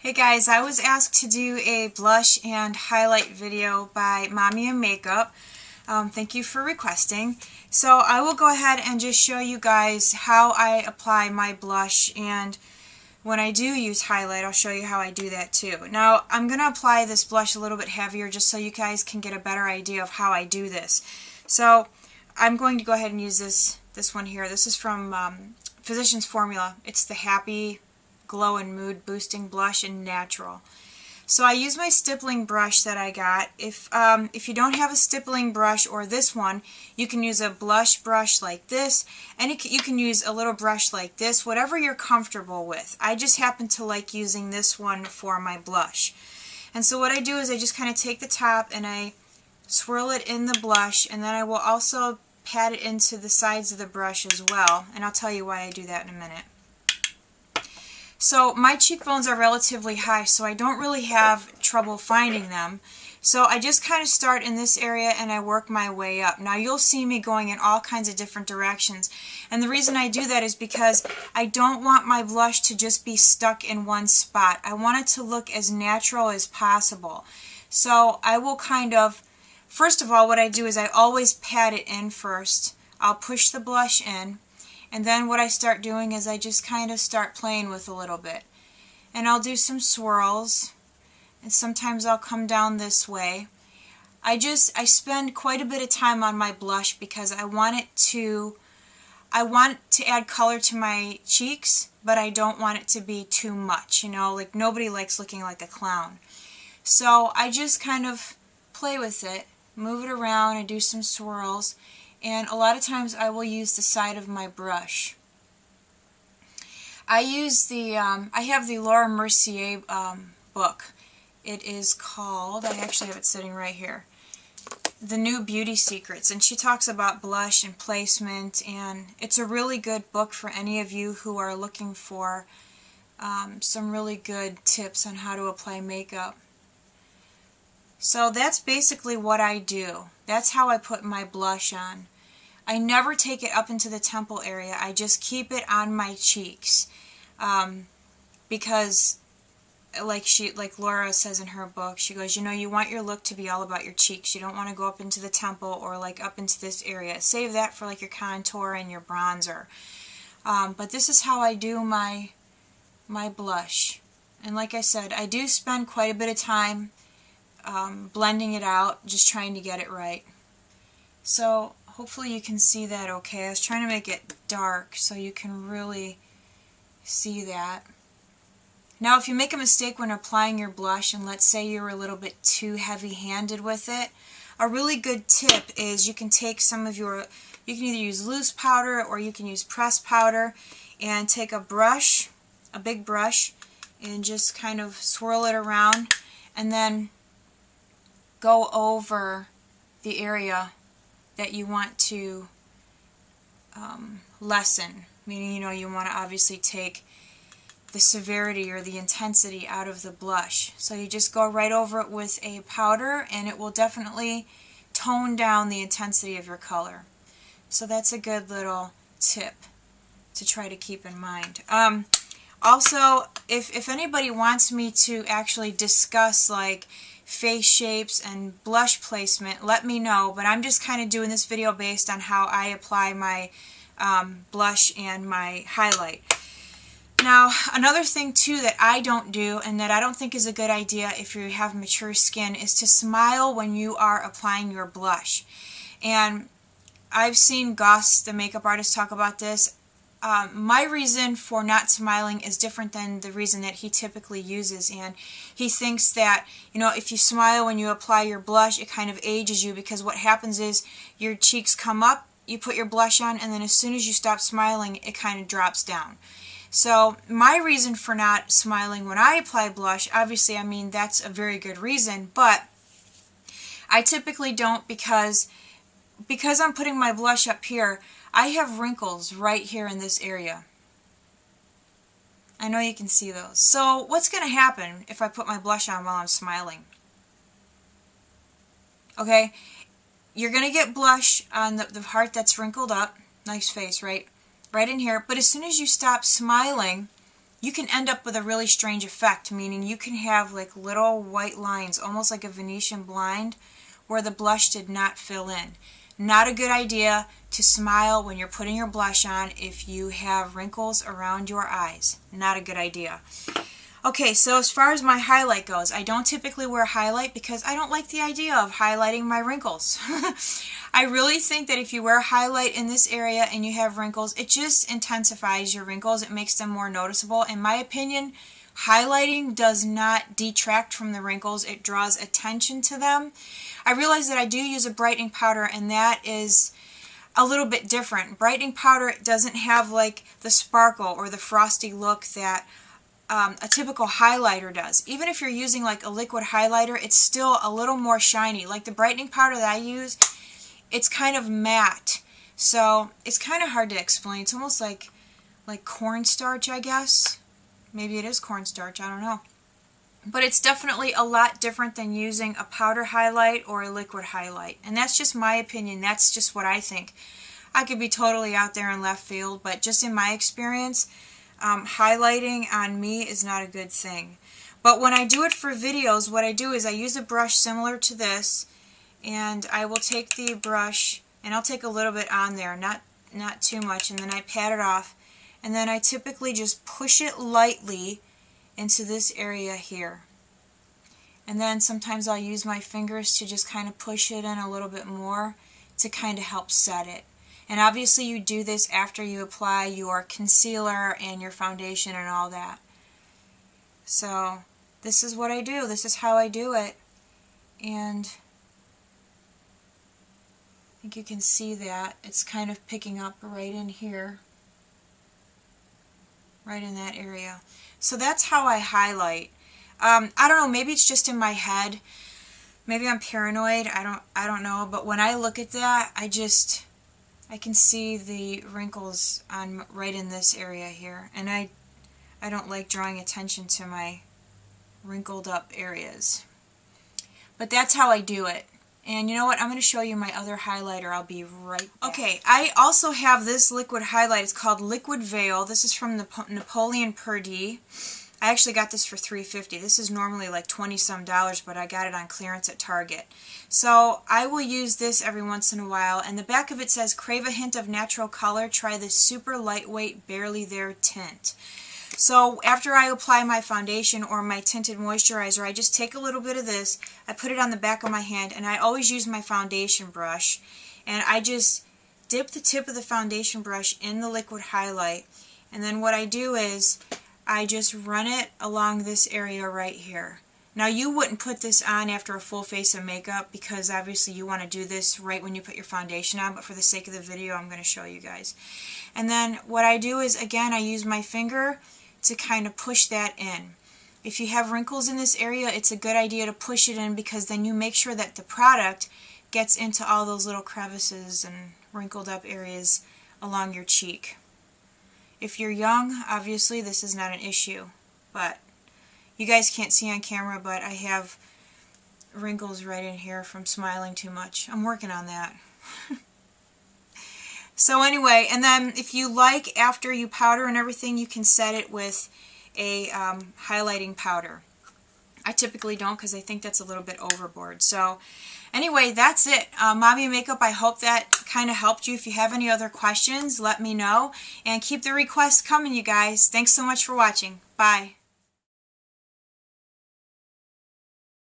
Hey guys, I was asked to do a blush and highlight video by Mommy and Makeup. Thank you for requesting. So I will go ahead and just show you guys how I apply my blush, and when I do use highlight, I'll show you how I do that too. Now I'm going to apply this blush a little bit heavier just so you guys can get a better idea of how I do this. So I'm going to go ahead and use this one here. This is from Physicians Formula. It's the Happy Glow and Mood Boosting Blush in Natural. So I use my stippling brush that I got. If you don't have a stippling brush or this one, you can use a blush brush like this, and you can use a little brush like this, whatever you're comfortable with. I just happen to like using this one for my blush. And so what I do is I just kind of take the top and I swirl it in the blush, and then I will also pat it into the sides of the brush as well, and I'll tell you why I do that in a minute. So my cheekbones are relatively high, so I don't really have trouble finding them. So I just kind of start in this area and I work my way up. Now you'll see me going in all kinds of different directions. And the reason I do that is because I don't want my blush to just be stuck in one spot. I want it to look as natural as possible. So I will kind of, first of all, what I do is I always pat it in first. I'll push the blush in. And then what I start doing is I just kind of start playing with a little bit. And I'll do some swirls, and sometimes I'll come down this way. I spend quite a bit of time on my blush because I want to add color to my cheeks, but I don't want it to be too much, you know, like nobody likes looking like a clown. So I just kind of play with it, move it around, and do some swirls. And a lot of times I will use the side of my brush. I use I have the Laura Mercier book. It is called, I actually have it sitting right here, The New Beauty Secrets. And she talks about blush and placement, and it's a really good book for any of you who are looking for some really good tips on how to apply makeup. So that's basically what I do. That's how I put my blush on. I never take it up into the temple area. I just keep it on my cheeks because like Laura says in her book, she goes, you know, you want your look to be all about your cheeks. You don't want to go up into the temple or like up into this area. Save that for like your contour and your bronzer. But this is how I do my blush. And like I said, I do spend quite a bit of time blending it out, just trying to get it right. So hopefully you can see that okay. I was trying to make it dark so you can really see that. Now if you make a mistake when applying your blush, and let's say you're a little bit too heavy-handed with it, a really good tip is you can take some of you can either use loose powder or you can use pressed powder, and take a brush, a big brush, and just kind of swirl it around, and then go over the area that you want to lessen, meaning, you know, you want to obviously take the severity or the intensity out of the blush. So you just go right over it with a powder, and it will definitely tone down the intensity of your color. So that's a good little tip to try to keep in mind. Also, if anybody wants me to actually discuss like face shapes and blush placement, let me know, but I'm just kind of doing this video based on how I apply my blush and my highlight. Now, another thing too that I don't do, and that I don't think is a good idea if you have mature skin, is to smile when you are applying your blush. And I've seen Gus, the makeup artist, talk about this. My reason for not smiling is different than the reason that he typically uses, and he thinks that, you know, if you smile when you apply your blush, it kind of ages you, because what happens is your cheeks come up, you put your blush on, and then as soon as you stop smiling, it kind of drops down. So my reason for not smiling when I apply blush, obviously, I mean, that's a very good reason, but I typically don't because I'm putting my blush up here. I have wrinkles right here in this area. I know you can see those. So what's going to happen if I put my blush on while I'm smiling? Okay, you're going to get blush on the part that's wrinkled up. Nice face, right? Right in here. But as soon as you stop smiling, you can end up with a really strange effect, meaning you can have like little white lines, almost like a Venetian blind, where the blush did not fill in. Not a good idea to smile when you're putting your blush on if you have wrinkles around your eyes. Not a good idea. Okay, so as far as my highlight goes, I don't typically wear highlight because I don't like the idea of highlighting my wrinkles. I really think that if you wear highlight in this area and you have wrinkles, it just intensifies your wrinkles. It makes them more noticeable. In my opinion, highlighting does not detract from the wrinkles. It draws attention to them. I realize that I do use a brightening powder, and that is a little bit different. Brightening powder doesn't have like the sparkle or the frosty look that a typical highlighter does. Even if you're using like a liquid highlighter, it's still a little more shiny. Like the brightening powder that I use, it's kind of matte. So it's kind of hard to explain. It's almost like cornstarch, I guess. Maybe it is cornstarch, I don't know. But it's definitely a lot different than using a powder highlight or a liquid highlight. And that's just my opinion. That's just what I think. I could be totally out there in left field, but just in my experience, highlighting on me is not a good thing. But when I do it for videos, what I do is I use a brush similar to this, and I will take the brush, and I'll take a little bit on there, not too much, and then I pat it off. And then I typically just push it lightly into this area here. And then sometimes I'll use my fingers to just kind of push it in a little bit more to kind of help set it. And obviously you do this after you apply your concealer and your foundation and all that. So this is what I do. This is how I do it. And I think you can see that. It's kind of picking up right in here. Right in that area. So that's how I highlight. I don't know, maybe it's just in my head. Maybe I'm paranoid. I don't know, but when I look at that, I can see the wrinkles on right in this area here. And I don't like drawing attention to my wrinkled up areas. But that's how I do it. And you know what? I'm going to show you my other highlighter. I'll be right back. Okay, I also have this liquid highlight. It's called Liquid Veil. This is from Napoleon Perdue. I actually got this for $3.50. This is normally like $20-some, but I got it on clearance at Target. So I will use this every once in a while. And the back of it says, crave a hint of natural color, try this super lightweight, barely there tint. So after I apply my foundation or my tinted moisturizer, I just take a little bit of this, I put it on the back of my hand, and I always use my foundation brush, and I just dip the tip of the foundation brush in the liquid highlight, and then what I do is I just run it along this area right here. Now you wouldn't put this on after a full face of makeup because obviously you want to do this right when you put your foundation on, but for the sake of the video I'm going to show you guys. And then what I do is, again, I use my finger to kind of push that in. If you have wrinkles in this area, it's a good idea to push it in because then you make sure that the product gets into all those little crevices and wrinkled up areas along your cheek. If you're young, obviously this is not an issue, but you guys can't see on camera, but I have wrinkles right in here from smiling too much. I'm working on that. So anyway, and then if you like, after you powder and everything, you can set it with a highlighting powder. I typically don't because I think that's a little bit overboard. So anyway, that's it. Mommy Makeup, I hope that kind of helped you. If you have any other questions, let me know. And keep the requests coming, you guys. Thanks so much for watching. Bye.